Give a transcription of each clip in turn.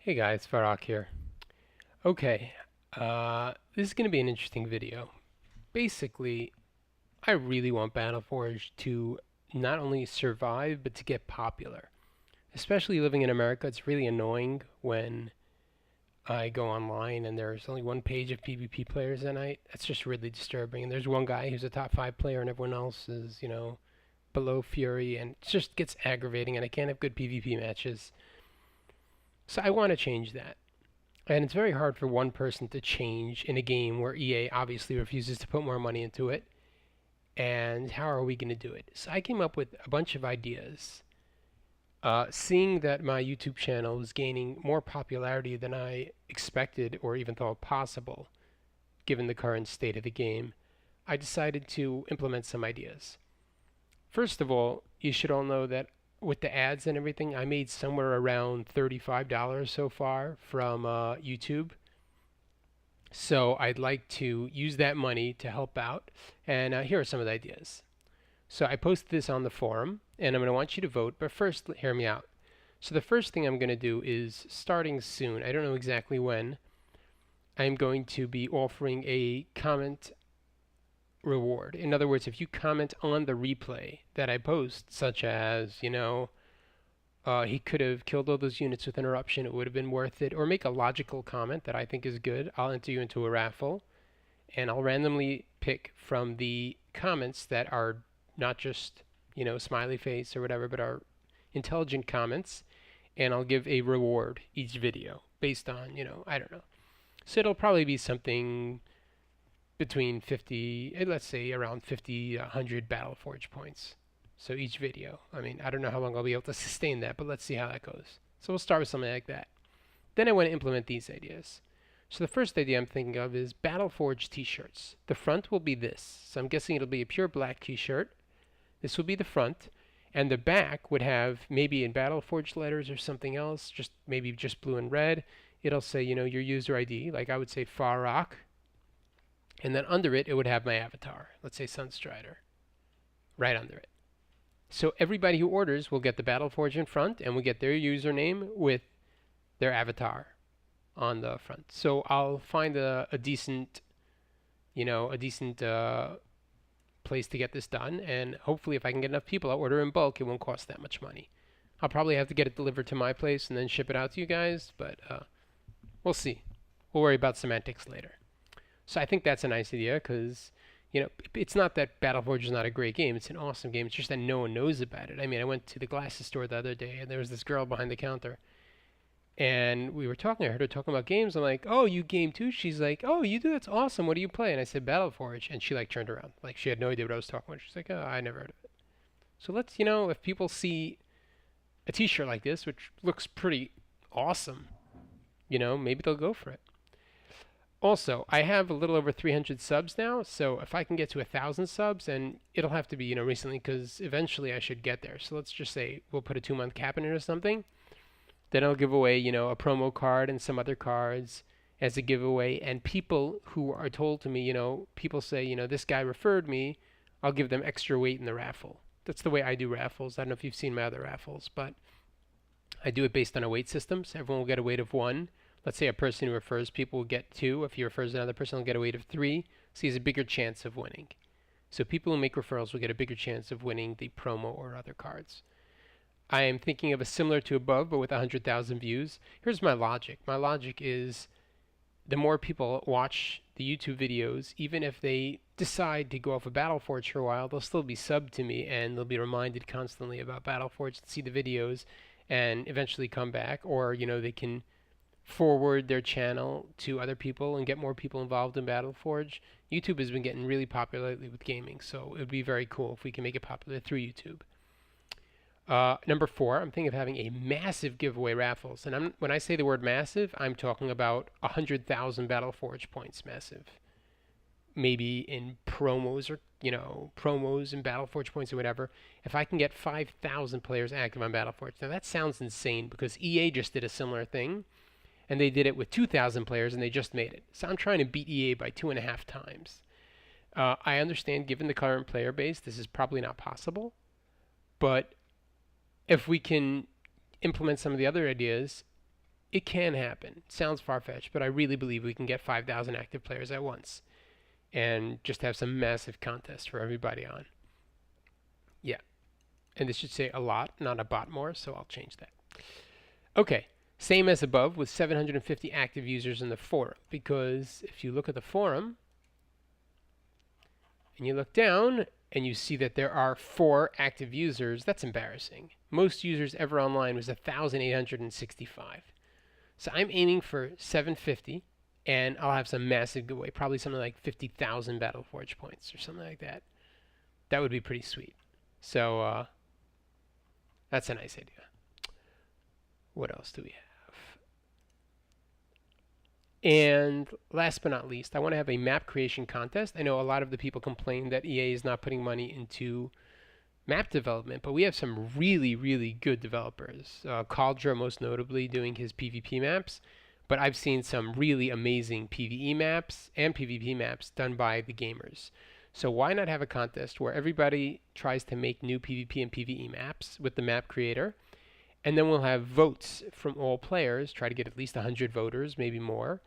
Hey guys, Farak here. Okay, this is going to be an interesting video. Basically, I really want Battleforge to not only survive, but to get popular. Especially living in America, it's really annoying when I go online and there's only one page of PvP players a night. That's just really disturbing. And there's one guy who's a top 5 player and everyone else is, below Fury, and it just gets aggravating and I can't have good PvP matches. So I want to change that. And it's very hard for one person to change in a game where EA obviously refuses to put more money into it. And how are we going to do it? So I came up with a bunch of ideas. Seeing that my YouTube channel was gaining more popularity than I expected or even thought possible, given the current state of the game, I decided to implement some ideas. First of all, you should all know that with the ads and everything, I made somewhere around $35 so far from YouTube. So I'd like to use that money to help out. And here are some of the ideas. So I posted this on the forum, and I'm going to want you to vote. But first, hear me out. So the first thing I'm going to do is starting soon. I don't know exactly when. I'm going to be offering a comment reward. In other words, if you comment on the replay that I post, such as, he could have killed all those units with interruption, it would have been worth it, or make a logical comment that I think is good, I'll enter you into a raffle, and I'll randomly pick from the comments that are not just, smiley face or whatever, but are intelligent comments, and I'll give a reward each video based on, I don't know. So it'll probably be something between 50, let's say around 50, 100 Battleforge points. So each video. I mean, I don't know how long I'll be able to sustain that, but let's see how that goes. So we'll start with something like that. Then I want to implement these ideas. So the first idea I'm thinking of is Battleforge t-shirts. The front will be this. So I'm guessing it'll be a pure black t-shirt. This will be the front. And the back would have maybe in Battleforge letters or something else, maybe just blue and red. It'll say, your user ID, like I would say Farak. And then under it, it would have my avatar. Let's say Sunstrider. Right under it. So everybody who orders will get the Battleforge in front and will get their username with their avatar on the front. So I'll find a decent, place to get this done. And hopefully if I can get enough people, I'll order in bulk. It won't cost that much money. I'll probably have to get it delivered to my place and then ship it out to you guys. But we'll see. We'll worry about semantics later. So I think that's a nice idea because, it's not that Battleforge is not a great game. It's an awesome game. It's just that no one knows about it. I mean, I went to the glasses store the other day and there was this girl behind the counter. And we were talking. I heard her talking about games. I'm like, "Oh, you game too?" She's like, "Oh, you do? That's awesome. What do you play?" And I said, "Battleforge." And she turned around, like she had no idea what I was talking about. She's like, "Oh, I never heard of it." So let's, if people see a T-shirt like this, which looks pretty awesome, maybe they'll go for it. Also, I have a little over 300 subs now, so if I can get to 1,000 subs, and it'll have to be, recently, because eventually I should get there. So let's just say we'll put a 2-month cap in it or something. Then I'll give away, a promo card and some other cards as a giveaway. And people who are told to me, people say, this guy referred me, I'll give them extra weight in the raffle. That's the way I do raffles. I don't know if you've seen my other raffles, but I do it based on a weight system. So everyone will get a weight of 1. Let's say a person who refers people will get 2. If he refers another person, he'll get a weight of 3. So he has a bigger chance of winning. So people who make referrals will get a bigger chance of winning the promo or other cards. I am thinking of a similar to above, but with 100,000 views. Here's my logic. My logic is the more people watch the YouTube videos, even if they decide to go off of Battleforge for a while, they'll still be subbed to me and they'll be reminded constantly about Battleforge and see the videos and eventually come back. Or, they can forward their channel to other people and get more people involved in Battleforge. YouTube has been getting really popular lately with gaming, so it would be very cool if we can make it popular through YouTube. Number 4, I'm thinking of having a massive giveaway raffles. And when I say the word massive, I'm talking about 100,000 Battleforge points massive. Maybe in promos or, promos and Battleforge points or whatever. If I can get 5,000 players active on Battleforge. Now that sounds insane because EA just did a similar thing. And they did it with 2,000 players and they just made it. So I'm trying to beat EA by 2.5 times. I understand given the current player base, this is probably not possible. But if we can implement some of the other ideas, It can happen. Sounds far-fetched, but I really believe we can get 5,000 active players at once and just have some massive contest for everybody on. Yeah. And this should say a lot, not a bot more, so I'll change that. Okay. Same as above with 750 active users in the forum, because if you look at the forum and you look down and you see that there are 4 active users, that's embarrassing. Most users ever online was 1,865. So I'm aiming for 750, and I'll have some massive giveaway, probably something like 50,000 Battleforge points or something like that. That would be pretty sweet. So that's a nice idea. What else do we have? And last but not least, I want to have a map creation contest. I know a lot of the people complain that EA is not putting money into map development, but we have some really, really good developers. Cauldra most notably doing his PvP maps, but I've seen some really amazing PvE maps and PvP maps done by the gamers. So why not have a contest where everybody tries to make new PvP and PvE maps with the map creator, and then we'll have votes from all players, try to get at least 100 voters, maybe more.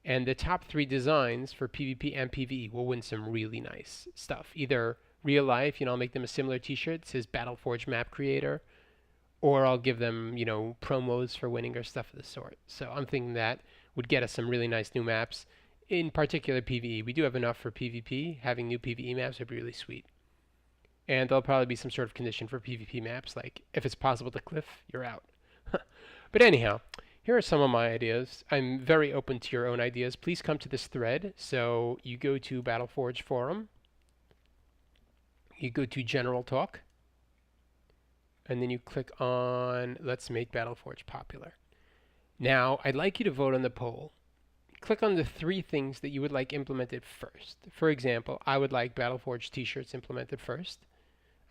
And the top 3 designs for PvP and PvE will win some really nice stuff. Either real life, I'll make them a similar t-shirt that says Battleforge Map Creator, or I'll give them, promos for winning or stuff of the sort. So I'm thinking that would get us some really nice new maps. In particular PvE, we do have enough for PvP. Having new PvE maps would be really sweet. And there'll probably be some sort of condition for PvP maps, like if it's possible to cliff, you're out. But anyhow, here are some of my ideas. I'm very open to your own ideas. Please come to this thread. So you go to Battleforge Forum, you go to General Talk, and then you click on Let's Make Battleforge Popular. Now, I'd like you to vote on the poll. Click on the 3 things that you would like implemented first. For example, I would like Battleforge t-shirts implemented first.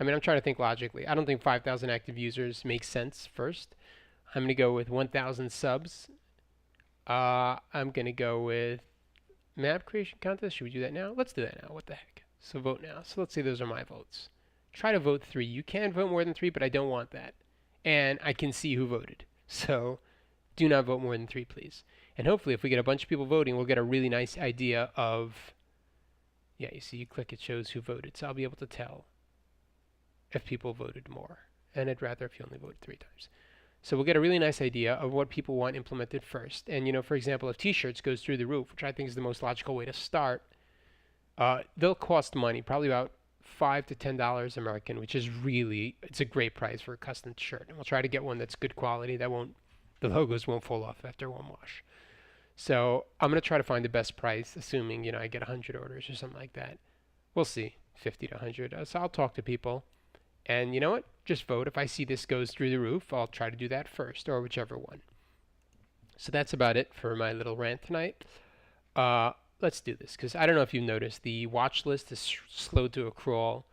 I'm trying to think logically. I don't think 5,000 active users makes sense first. I'm going to go with 1,000 subs. I'm going to go with map creation contest. Should we do that now? Let's do that now. What the heck? So vote now. So let's say those are my votes. Try to vote 3. You can vote more than 3, but I don't want that. And I can see who voted. So do not vote more than 3, please. And hopefully if we get a bunch of people voting, we'll get a really nice idea of, yeah, you see, you click, it shows who voted. So I'll be able to tell if people voted more. And I'd rather if you only voted 3 times. So we'll get a really nice idea of what people want implemented first. And, for example, if t-shirts goes through the roof, which I think is the most logical way to start, they'll cost money, probably about $5 to $10 American, which is really, it's a great price for a custom shirt. And we'll try to get one that's good quality, the logos won't fall off after one wash. So I'm going to try to find the best price, assuming, I get 100 orders or something like that. We'll see, 50 to 100. So I'll talk to people. And you know what? Just vote. If I see this goes through the roof, I'll try to do that first, or whichever one. So that's about it for my little rant tonight. Let's do this, because I don't know if you've noticed, the watch list is slowed to a crawl.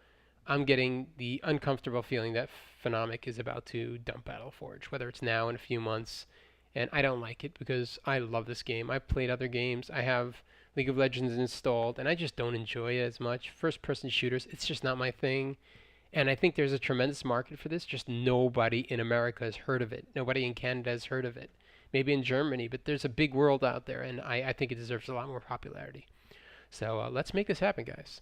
I'm getting the uncomfortable feeling that Phenomic is about to dump Battleforge, whether it's now in a few months. And I don't like it, because I love this game. I've played other games. I have League of Legends installed, and I just don't enjoy it as much. First-person shooters, it's just not my thing. And I think there's a tremendous market for this, just nobody in America has heard of it. Nobody in Canada has heard of it. Maybe in Germany, but there's a big world out there, and I think it deserves a lot more popularity. So let's make this happen, guys.